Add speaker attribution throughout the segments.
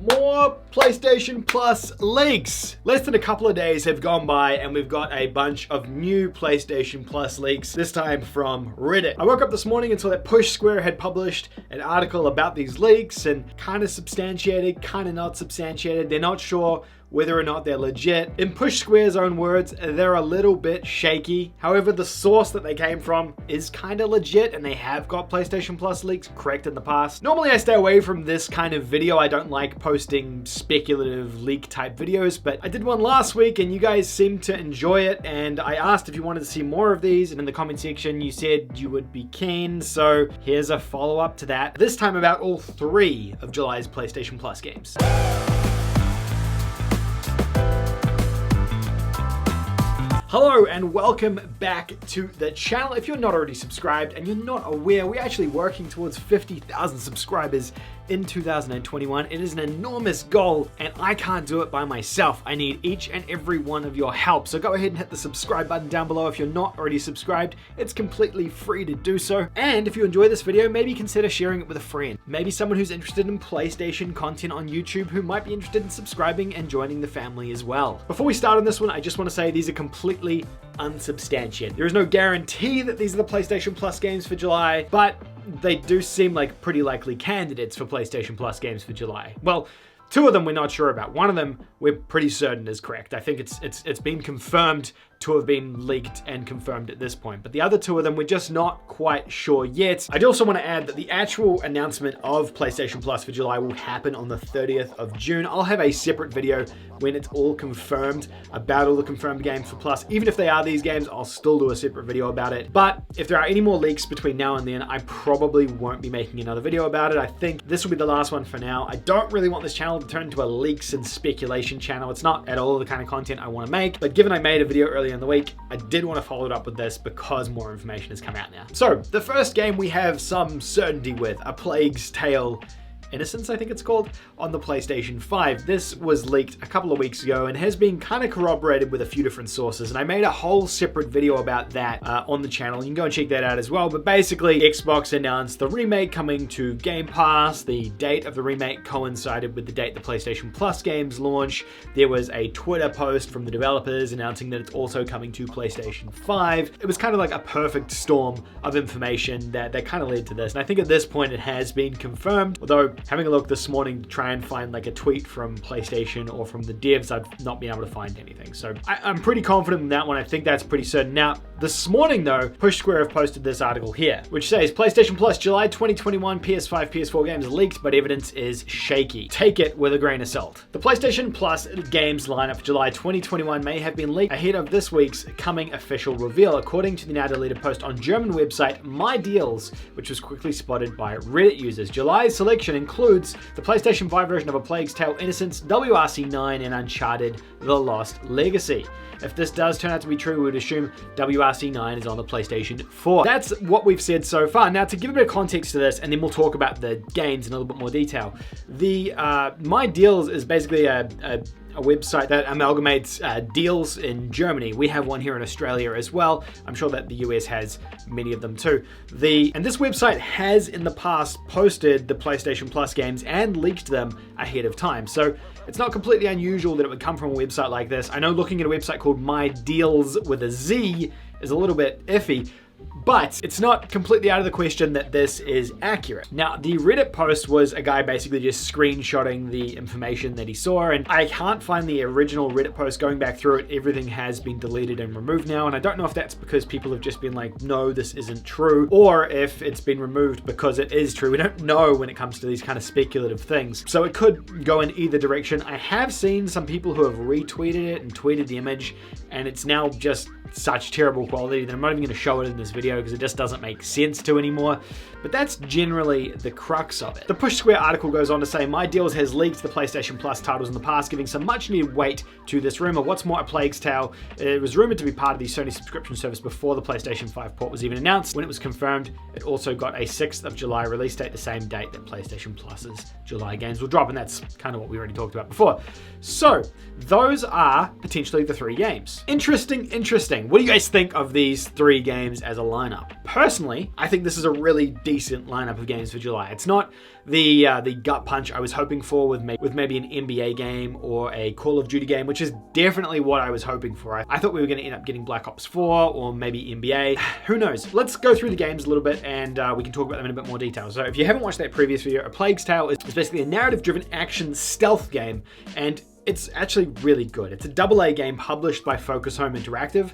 Speaker 1: More PlayStation Plus leaks. Less than a couple of days have gone by and we've got a bunch of new PlayStation Plus leaks, this time from Reddit. I woke up this morning and saw that Push Square had published an article about these leaks and kind of substantiated, kind of not substantiated. They're not sure whether or not they're legit. In Push Square's own words, they're a little bit shaky. However, the source that they came from is kind of legit and they have got PlayStation Plus leaks correct in the past. Normally I stay away from this kind of video. I don't like posting speculative leak type videos, but I did one last week and you guys seemed to enjoy it, and I asked if you wanted to see more of these, and in the comment section you said you would be keen, so here's a follow-up to that, this time about all 3 of July's PlayStation Plus games. Hello and welcome back to the channel. If you're not already subscribed and you're not aware, we're actually working towards 50,000 subscribers in 2021. It is an enormous goal and I can't do it by myself. I need each and every one of your help. So go ahead and hit the subscribe button down below if you're not already subscribed. It's completely free to do so. And if you enjoy this video, maybe consider sharing it with a friend. Maybe someone who's interested in PlayStation content on YouTube who might be interested in subscribing and joining the family as well. Before we start on this one, I just want to say these are completely unsubstantiated. There is no guarantee that these are the PlayStation Plus games for July, but they do seem like pretty likely candidates for PlayStation Plus games for July. Well, 2 of them we're not sure about. One of them we're pretty certain is correct. I think it's been confirmed to have been leaked and confirmed at this point. But the other 2 of them, we're just not quite sure yet. I also want to add that the actual announcement of PlayStation Plus for July will happen on the 30th of June. I'll have a separate video when it's all confirmed about all the confirmed games for Plus. Even if they are these games, I'll still do a separate video about it. But if there are any more leaks between now and then, I probably won't be making another video about it. I think this will be the last one for now. I don't really want this channel to turn into a leaks and speculation channel. It's not at all the kind of content I want to make. But given I made a video earlier in the week, I did want to follow it up with this because more information has come out now. So the first game we have some certainty with, A Plague's Tale Innocence, I think it's called, on the PlayStation 5. This was leaked a couple of weeks ago and has been kind of corroborated with a few different sources, and I made a whole separate video about that on the channel. You can go and check that out as well. But basically, Xbox announced the remake coming to Game Pass. The date of the remake coincided with the date the PlayStation Plus games launch. There was a Twitter post from the developers announcing that it's also coming to PlayStation 5. It was kind of like a perfect storm of information that kind of led to this, and I think at this point it has been confirmed, although having a look this morning to try and find like a tweet from PlayStation or from the devs, I've not been able to find anything. So I'm pretty confident in that one. I think that's pretty certain. Now, this morning though, Push Square have posted this article here, which says PlayStation Plus July 2021 PS5, PS4 games leaked, but evidence is shaky. Take it with a grain of salt. The PlayStation Plus games lineup for July 2021 may have been leaked ahead of this week's coming official reveal, according to the now deleted post on German website My Deals, which was quickly spotted by Reddit users. July's selection includes the PlayStation 5 version of A Plague's Tale Innocence, WRC9, and Uncharted The Lost Legacy. If this does turn out to be true, we would assume WRC9 is on the PlayStation 4. That's what we've said so far. Now, to give a bit of context to this, and then we'll talk about the games in a little bit more detail, the My Deals is basically a website that amalgamates deals in Germany. We have one here in Australia as well. I'm sure that the US has many of them too. And this website has in the past posted the PlayStation Plus games and leaked them ahead of time. So it's not completely unusual that it would come from a website like this. I know looking at a website called My Deals with a Z is a little bit iffy, but it's not completely out of the question that this is accurate. Now, the Reddit post was a guy basically just screenshotting the information that he saw, and I can't find the original Reddit post. Going back through it, everything has been deleted and removed now, and I don't know if that's because people have just been like, no, this isn't true, or if it's been removed because it is true. We don't know when it comes to these kind of speculative things, so it could go in either direction. I have seen some people who have retweeted it and tweeted the image, and it's now just such terrible quality that I'm not even going to show it in this video because it just doesn't make sense to anymore. But that's generally the crux of it. The Push Square article goes on to say, My Deals has leaked the PlayStation Plus titles in the past, giving some much needed weight to this rumor. What's more, A Plague's Tale, it was rumored to be part of the Sony subscription service before the PlayStation 5 port was even announced. When it was confirmed, it also got a 6th of July release date, the same date that PlayStation Plus's July games will drop, and that's kind of what we already talked about before. So those are potentially the 3 games. Interesting. What do you guys think of these 3 games as a lineup? lineup. Personally, I think this is a really decent lineup of games for July. It's not the gut punch I was hoping for with maybe an NBA game or a Call of Duty game, which is definitely what I was hoping for. I thought we were going to end up getting Black Ops 4 or maybe NBA. Who knows? Let's go through the games a little bit and we can talk about them in a bit more detail. So if you haven't watched that previous video, A Plague's Tale is basically a narrative-driven action stealth game, and it's actually really good. It's a AA game published by Focus Home Interactive,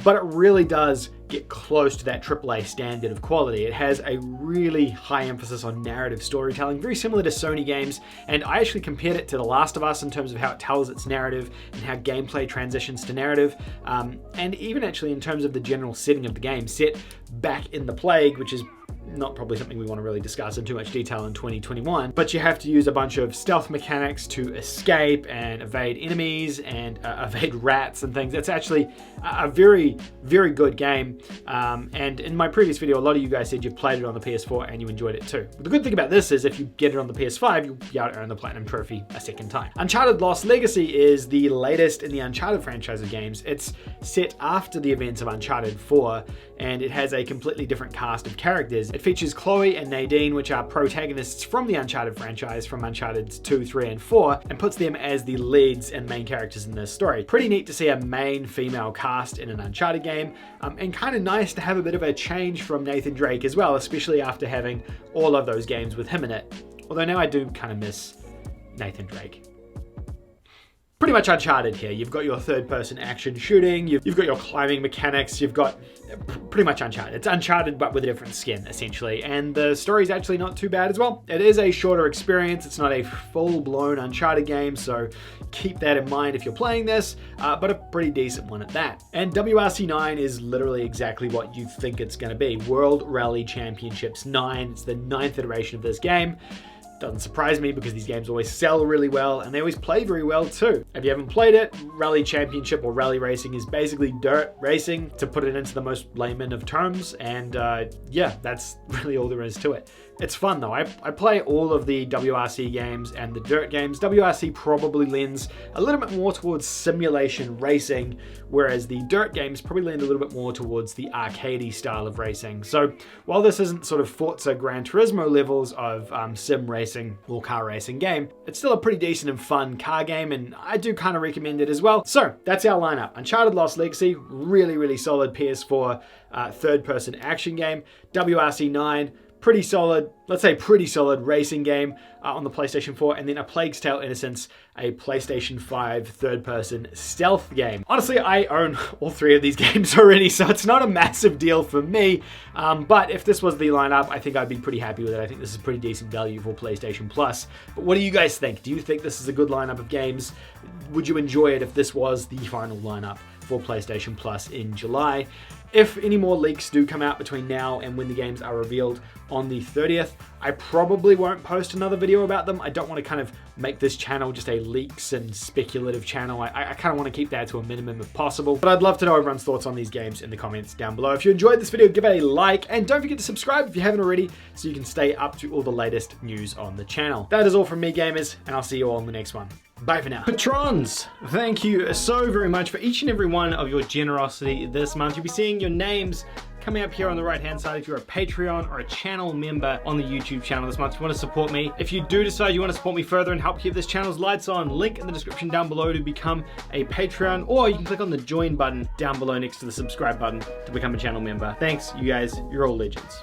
Speaker 1: but it really does get close to that AAA standard of quality. It has a really high emphasis on narrative storytelling, very similar to Sony games, and I actually compared it to The Last of Us in terms of how it tells its narrative and how gameplay transitions to narrative, and even actually in terms of the general setting of the game, set back in the Plague, which is not probably something we want to really discuss in too much detail in 2021, but you have to use a bunch of stealth mechanics to escape and evade enemies and evade rats and things. It's actually a very, very good game. And in my previous video, a lot of you guys said you've played it on the PS4 and you enjoyed it too. But the good thing about this is if you get it on the PS5, you'll be able to earn the Platinum Trophy a second time. Uncharted Lost Legacy is the latest in the Uncharted franchise of games. It's set after the events of Uncharted 4, and it has a completely different cast of characters. It features Chloe and Nadine, which are protagonists from the Uncharted franchise, from Uncharted 2, 3, and 4, and puts them as the leads and main characters in this story. Pretty neat to see a main female cast in an Uncharted game, and kind of nice to have a bit of a change from Nathan Drake as well, especially after having all of those games with him in it. Although now I do kind of miss Nathan Drake. Pretty much Uncharted here. You've got your third-person action shooting, you've got your climbing mechanics, you've got pretty much Uncharted. It's Uncharted but with a different skin, essentially. And the story's actually not too bad as well. It is a shorter experience. It's not a full-blown Uncharted game, so keep that in mind if you're playing this, but a pretty decent one at that. And WRC 9 is literally exactly what you think it's going to be. World Rally Championships 9. It's the 9th iteration of this game. Doesn't surprise me because these games always sell really well and they always play very well too. If you haven't played it, Rally Championship or Rally Racing is basically dirt racing, to put it into the most layman of terms, and yeah, that's really all there is to it. It's fun though. I play all of the WRC games and the dirt games. WRC probably lends a little bit more towards simulation racing, whereas the dirt games probably lend a little bit more towards the arcadey style of racing. So while this isn't sort of Forza Gran Turismo levels of sim racing or car racing game, it's still a pretty decent and fun car game, and I do kind of recommend it as well. So that's our lineup. Uncharted Lost Legacy, really, really solid PS4 third-person action game. WRC 9, pretty solid, let's say pretty solid racing game on the PlayStation 4, and then A Plague's Tale Innocence, a PlayStation 5 third-person stealth game. Honestly, I own all three of these games already, so it's not a massive deal for me, but if this was the lineup, I think I'd be pretty happy with it. I think this is pretty decent value for PlayStation Plus. But what do you guys think? Do you think this is a good lineup of games? Would you enjoy it if this was the final lineup for PlayStation Plus in July? If any more leaks do come out between now and when the games are revealed on the 30th, I probably won't post another video about them. I don't want to kind of make this channel just a leaks and speculative channel. I kind of want to keep that to a minimum if possible. But I'd love to know everyone's thoughts on these games in the comments down below. If you enjoyed this video, give it a like, and don't forget to subscribe if you haven't already, so you can stay up to all the latest news on the channel. That is all from me, gamers, and I'll see you all in the next one. Bye for now. Patrons, thank you so very much for each and every one of your generosity this month. You'll be seeing your names coming up here on the right hand side if you're a Patreon or a channel member on the YouTube channel this month. If you want to support me, if you do decide you want to support me further and help keep this channel's lights on, link in the description down below to become a Patreon, or you can click on the join button down below next to the subscribe button to become a channel member. Thanks, you guys, you're all legends.